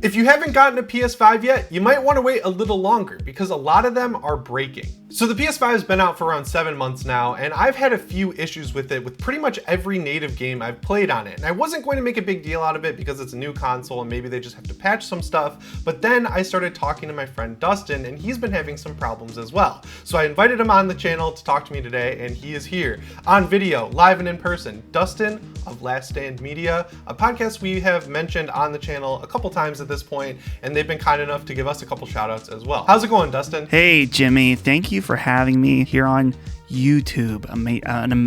If you haven't gotten a PS5 yet, you might want to wait a little longer because a lot of them are breaking. So the PS5 has been out for around 7 months now, and I've had a few issues with it with pretty much every native game I've played on it. And I wasn't going to make a big deal out of it because it's a new console and maybe they just have to patch some stuff. But then I started talking to my friend Dustin, and he's been having some problems as well. So I invited him on the channel to talk to me today, and he is here on video, live and in person. Dustin of Last Stand Media, a podcast we have mentioned on the channel a couple times at this point, and they've been kind enough to give us a couple shout outs as well. How's it going, Dustin? Hey, Jimmy. Thank you for having me here on YouTube,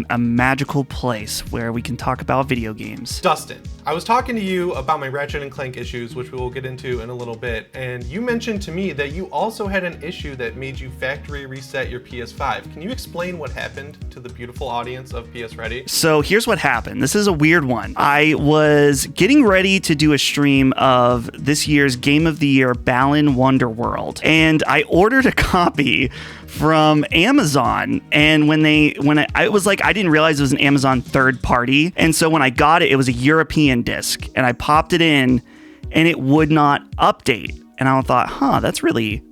a magical place where we can talk about video games. Dustin, I was talking to you about my Ratchet Clank issues, which we will get into in a little bit, and you mentioned to me that you also had an issue that made you factory reset your PS5. Can you explain what happened to the beautiful audience of PSReady? So here's what happened. This is a weird one. I was getting ready to do a stream of this year's Game of the Year Balan Wonderworld, and I ordered a copy from Amazon, and I was like, I didn't realize it was an Amazon third party, and so when I got it, it was a European disc, and I popped it in, and it would not update, and I thought, that's really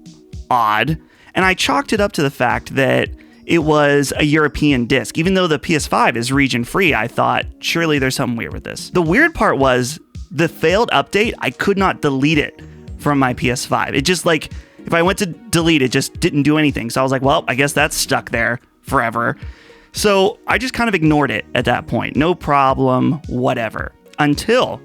odd, and I chalked it up to the fact that it was a European disc. Even though the PS5 is region free, I thought, surely there's something weird with this. The weird part was the failed update, I could not delete it from my PS5. It just if I went to delete, it just didn't do anything. So I was like, well, I guess that's stuck there forever. So I just kind of ignored it at that point. No problem, whatever. Until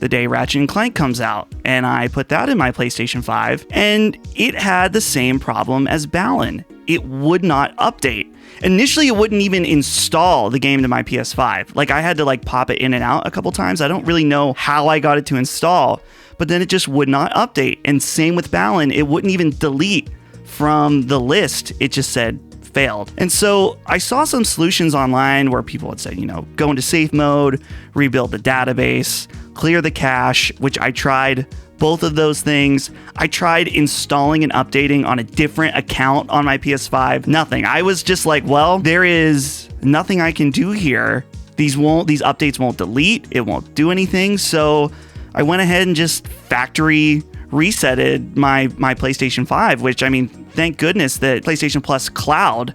the day Ratchet Clank comes out, and I put that in my PlayStation 5, and it had the same problem as Balan. It would not update. Initially, it wouldn't even install the game to my PS5. I had to pop it in and out a couple times. I don't really know how I got it to install, but then it just would not update. And same with Balan, it wouldn't even delete from the list. It just said failed. And so I saw some solutions online where people would say, go into safe mode, rebuild the database, clear the cache, which I tried both of those things. I tried installing and updating on a different account on my PS5. Nothing. I was just like, well, there is nothing I can do here. These updates won't delete. It won't do anything. So I went ahead and just factory resetted my PlayStation 5, which, thank goodness that PlayStation Plus Cloud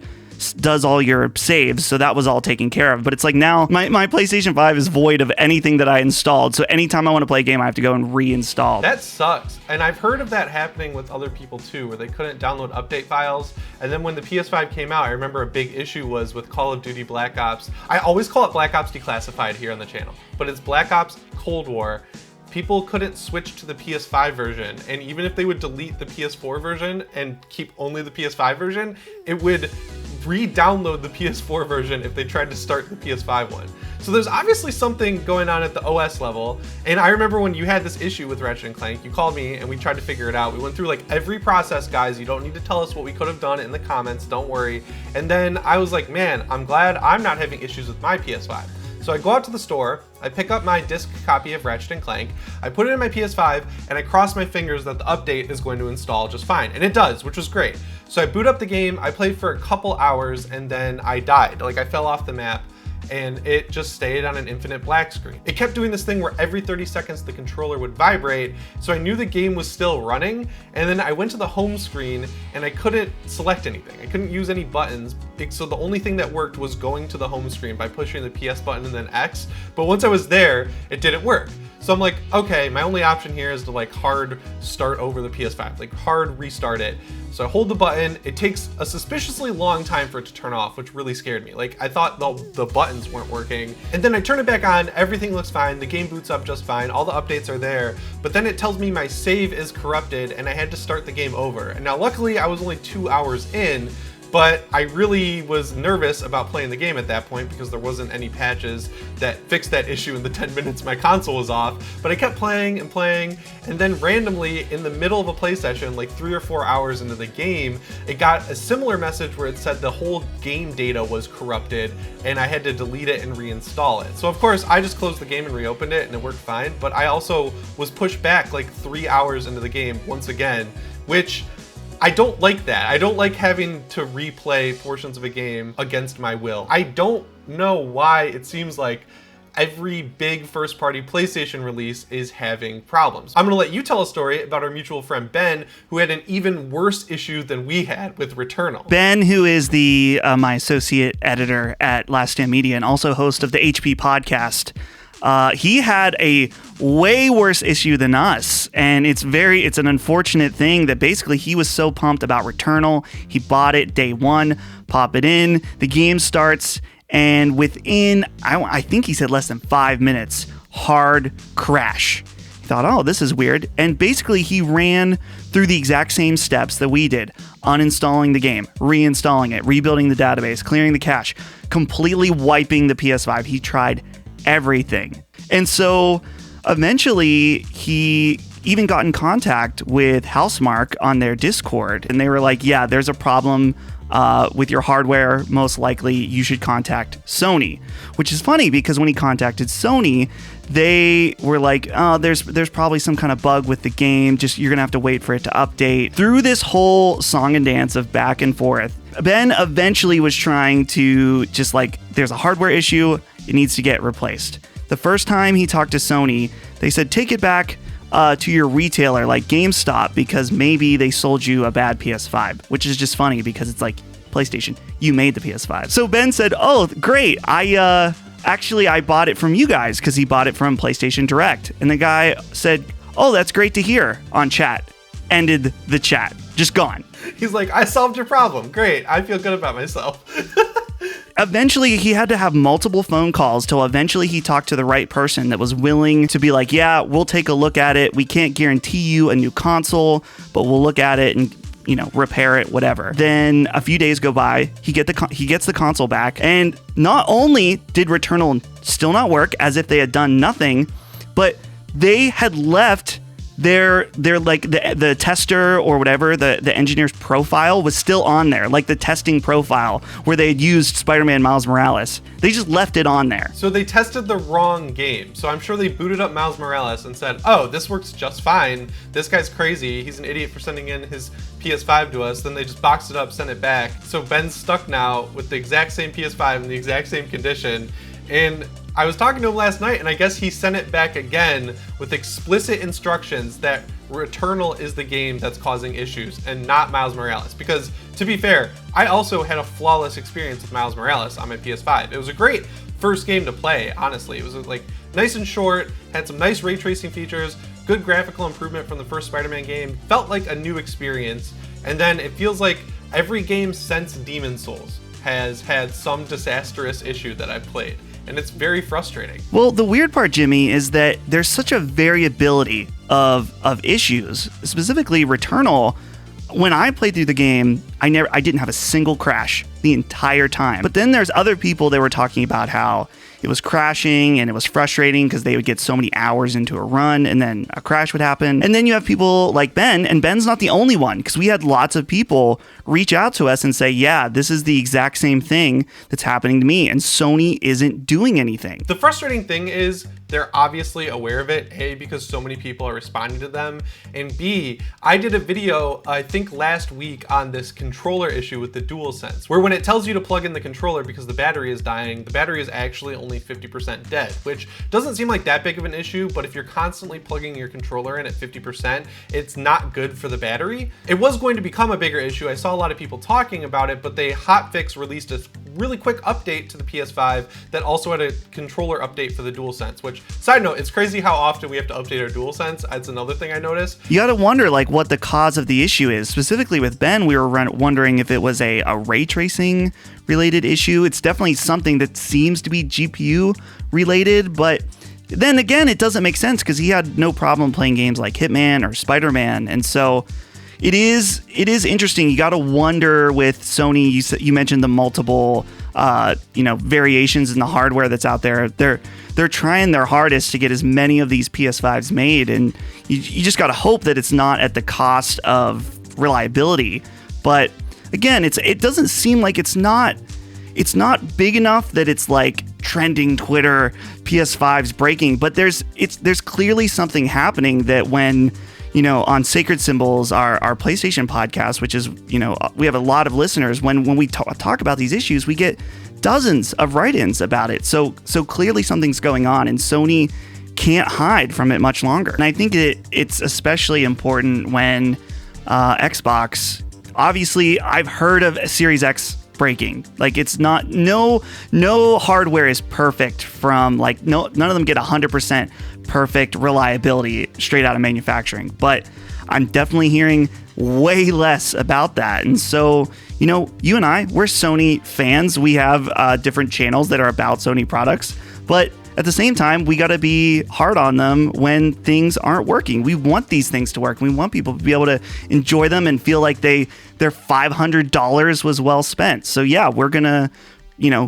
does all your saves, so that was all taken care of. But it's now my PlayStation 5 is void of anything that I installed, so anytime I want to play a game, I have to go and reinstall. That sucks. And I've heard of that happening with other people too, where they couldn't download update files. And then when the PS5 came out, I remember a big issue was with Call of Duty Black Ops. I always call it Black Ops Declassified here on the channel, but it's Black Ops Cold War. People couldn't switch to the PS5 version, and even if they would delete the PS4 version and keep only the PS5 version, it would re-download the PS4 version if they tried to start the PS5 one. So there's obviously something going on at the OS level, and I remember when you had this issue with Ratchet Clank, you called me and we tried to figure it out. We went through every process, guys. You don't need to tell us what we could have done in the comments, don't worry. And then I was like, man, I'm glad I'm not having issues with my PS5. So I go out to the store, I pick up my disc copy of Ratchet Clank, I put it in my PS5, and I cross my fingers that the update is going to install just fine. And it does, which was great. So I boot up the game, I played for a couple hours, and then I died. I fell off the map, and it just stayed on an infinite black screen. It kept doing this thing where every 30 seconds the controller would vibrate, so I knew the game was still running, and then I went to the home screen and I couldn't select anything. I couldn't use any buttons, so the only thing that worked was going to the home screen by pushing the PS button and then X, but once I was there, it didn't work. So I'm like, okay, my only option here is to hard start over the PS5, hard restart it. So I hold the button, it takes a suspiciously long time for it to turn off, which really scared me. I thought the buttons weren't working. And then I turn it back on, everything looks fine, the game boots up just fine, all the updates are there, but then it tells me my save is corrupted and I had to start the game over. And now luckily I was only 2 hours in, but I really was nervous about playing the game at that point because there wasn't any patches that fixed that issue in the 10 minutes my console was off. But I kept playing and playing, and then randomly in the middle of a play session, 3 or 4 hours into the game, it got a similar message where it said the whole game data was corrupted and I had to delete it and reinstall it. So of course I just closed the game and reopened it and it worked fine, but I also was pushed back 3 hours into the game once again, which I don't like that. I don't like having to replay portions of a game against my will. I don't know why it seems like every big first-party PlayStation release is having problems. I'm gonna let you tell a story about our mutual friend Ben, who had an even worse issue than we had with Returnal. Ben, who is the my associate editor at Last Stand Media and also host of the HP podcast, he had a way worse issue than us, and it's an unfortunate thing that basically he was so pumped about Returnal, he bought it day one, pop it in, the game starts, and within, I think he said less than 5 minutes, hard crash. He thought, oh, this is weird, and basically he ran through the exact same steps that we did, uninstalling the game, reinstalling it, rebuilding the database, clearing the cache, completely wiping the PS5. He tried everything. And so eventually he even got in contact with Housemarque on their Discord, and they were like, yeah, there's a problem with your hardware. Most likely you should contact Sony, which is funny because when he contacted Sony, they were like, oh, there's probably some kind of bug with the game. Just, you're gonna have to wait for it to update. Through this whole song and dance of back and forth, Ben eventually was trying to just like, there's a hardware issue, it needs to get replaced. The first time he talked to Sony, they said, take it back to your retailer like GameStop because maybe they sold you a bad PS5, which is just funny because it's like, PlayStation, you made the PS5. So Ben said, oh, great. I bought it from you guys because he bought it from PlayStation Direct. And the guy said, oh, that's great to hear on chat. Ended the chat. Just gone. He's like, I solved your problem. Great. I feel good about myself. Eventually, he had to have multiple phone calls till eventually he talked to the right person that was willing to be like, yeah, we'll take a look at it. We can't guarantee you a new console, but we'll look at it and, repair it, whatever. Then a few days go by, he gets the console back, and not only did Returnal still not work as if they had done nothing, but they had left their like the tester or whatever, the engineer's profile was still on there, like the testing profile where they had used Spider-Man Miles Morales. They just left it on there. So they tested the wrong game. So I'm sure they booted up Miles Morales and said, oh, this works just fine. This guy's crazy. He's an idiot for sending in his PS5 to us. Then they just boxed it up, sent it back. So Ben's stuck now with the exact same PS5 in the exact same condition. And I was talking to him last night, and I guess he sent it back again with explicit instructions that Returnal is the game that's causing issues and not Miles Morales. Because, to be fair, I also had a flawless experience with Miles Morales on my PS5. It was a great first game to play, honestly. It was like nice and short, had some nice ray tracing features, good graphical improvement from the first Spider-Man game, felt like a new experience, and then it feels like every game since Demon's Souls has had some disastrous issue that I've played. And it's very frustrating. Well, the weird part, Jimmy, is that there's such a variability of issues. Specifically, Returnal, when I played through the game, I didn't have a single crash the entire time. But then there's other people that were talking about how it was crashing and it was frustrating because they would get so many hours into a run and then a crash would happen. And then you have people like Ben, and Ben's not the only one because we had lots of people reach out to us and say, yeah, this is the exact same thing that's happening to me, and Sony isn't doing anything. The frustrating thing is they're obviously aware of it, A, because so many people are responding to them, and B, I did a video, I think last week, on this controller issue with the DualSense, where when it tells you to plug in the controller because the battery is dying, the battery is actually only 50% dead, which doesn't seem like that big of an issue, but if you're constantly plugging your controller in at 50%, it's not good for the battery. It was going to become a bigger issue. I saw a lot of people talking about it, but they hotfix released a really quick update to the PS5 that also had a controller update for the DualSense, which, side note, it's crazy how often we have to update our DualSense. That's another thing I noticed. You gotta wonder like what the cause of the issue is. Specifically with Ben, we were wondering if it was a ray tracing related issue. It's definitely something that seems to be GPU related, but then again, it doesn't make sense because he had no problem playing games like Hitman or Spider-Man, and so it is interesting. You got to wonder with Sony. You mentioned the multiple, variations in the hardware that's out there. They're trying their hardest to get as many of these PS5s made, and you just got to hope that it's not at the cost of reliability. But again, it doesn't seem like it's not big enough that it's like trending Twitter, PS5's breaking. But there's clearly something happening that when on Sacred Symbols, our PlayStation podcast, which is, we have a lot of listeners. When we talk about these issues, we get dozens of write-ins about it. So clearly something's going on, and Sony can't hide from it much longer. And I think it's especially important when Xbox, obviously I've heard of Series X breaking. Like, it's not, no hardware is perfect from, like, none of them get 100% perfect reliability straight out of manufacturing, but I'm definitely hearing way less about that. And so, you and I, we're Sony fans. We have different channels that are about Sony products, but at the same time, we got to be hard on them when things aren't working. We want these things to work. We want people to be able to enjoy them and feel like their $500 was well spent. So yeah, we're going to,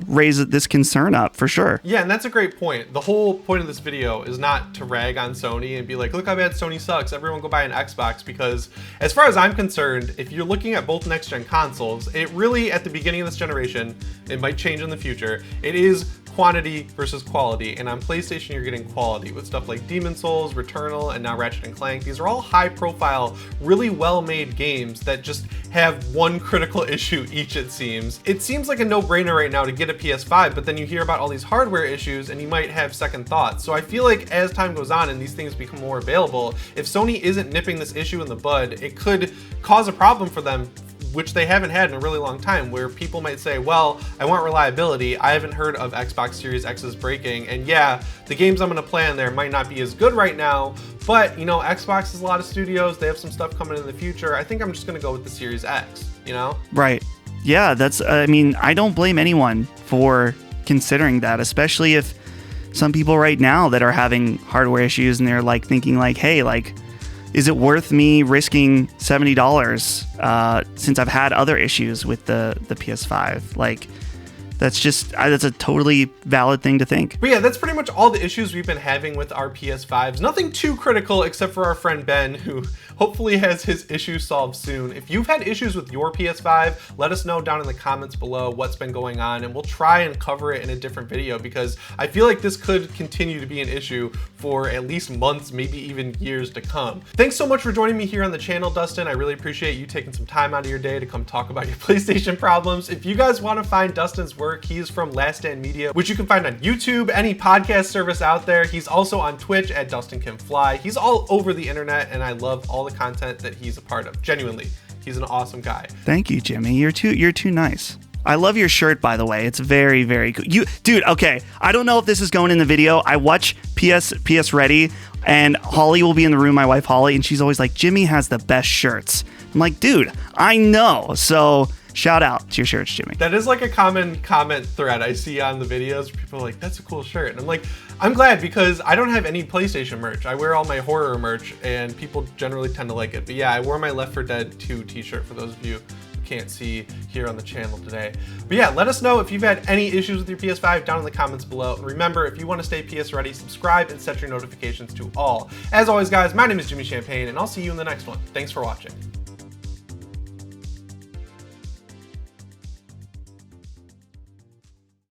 raise this concern up for sure. Yeah, and that's a great point. The whole point of this video is not to rag on Sony and be like, look how bad Sony sucks, everyone go buy an Xbox, because as far as I'm concerned, if you're looking at both next-gen consoles, it really, at the beginning of this generation, it might change in the future, it is quantity versus quality, and on PlayStation you're getting quality with stuff like Demon's Souls, Returnal, and now Ratchet Clank. These are all high-profile, really well-made games that just have one critical issue each, it seems. It seems like a no-brainer right now to get a PS5, but then you hear about all these hardware issues and you might have second thoughts. So I feel like as time goes on and these things become more available, if Sony isn't nipping this issue in the bud, it could cause a problem for them, which they haven't had in a really long time, where people might say, well, I want reliability. I haven't heard of Xbox Series X's breaking. And yeah, the games I'm gonna play on there might not be as good right now, but Xbox has a lot of studios. They have some stuff coming in the future. I think I'm just gonna go with the Series X, Right. Yeah, I don't blame anyone for considering that, especially if some people right now that are having hardware issues and they're like thinking like, hey, like, is it worth me risking $70 since I've had other issues with the PS5? Like, that's a totally valid thing to think. But yeah, that's pretty much all the issues we've been having with our PS5s. Nothing too critical except for our friend Ben, who hopefully has his issue solved soon. If you've had issues with your PS5, let us know down in the comments below what's been going on, and we'll try and cover it in a different video, because I feel like this could continue to be an issue for at least months, maybe even years to come. Thanks so much for joining me here on the channel, Dustin. I really appreciate you taking some time out of your day to come talk about your PlayStation problems. If you guys want to find Dustin's work, he's from Last Stand Media, which you can find on YouTube, any podcast service out there. He's also on Twitch at Dustin Can Fly. He's all over the internet, and I love all the content that he's a part of. Genuinely, he's an awesome guy. Thank you, Jimmy. You're too nice. I love your shirt, by the way. It's very, very cool. Dude, okay. I don't know if this is going in the video. I watch PSReady, and Holly will be in the room, my wife Holly, and she's always like, Jimmy has the best shirts. I'm like, dude, I know. So shout out to your shirts, Jimmy. That is like a common comment thread I see on the videos. People are like, that's a cool shirt. And I'm like, I'm glad, because I don't have any PlayStation merch. I wear all my horror merch, and people generally tend to like it. But yeah, I wore my Left 4 Dead 2 t-shirt for those of you who can't see here on the channel today. But yeah, let us know if you've had any issues with your PS5 down in the comments below. And remember, if you want to stay PS ready, subscribe and set your notifications to all. As always, guys, my name is Jimmy Champagne, and I'll see you in the next one. Thanks for watching.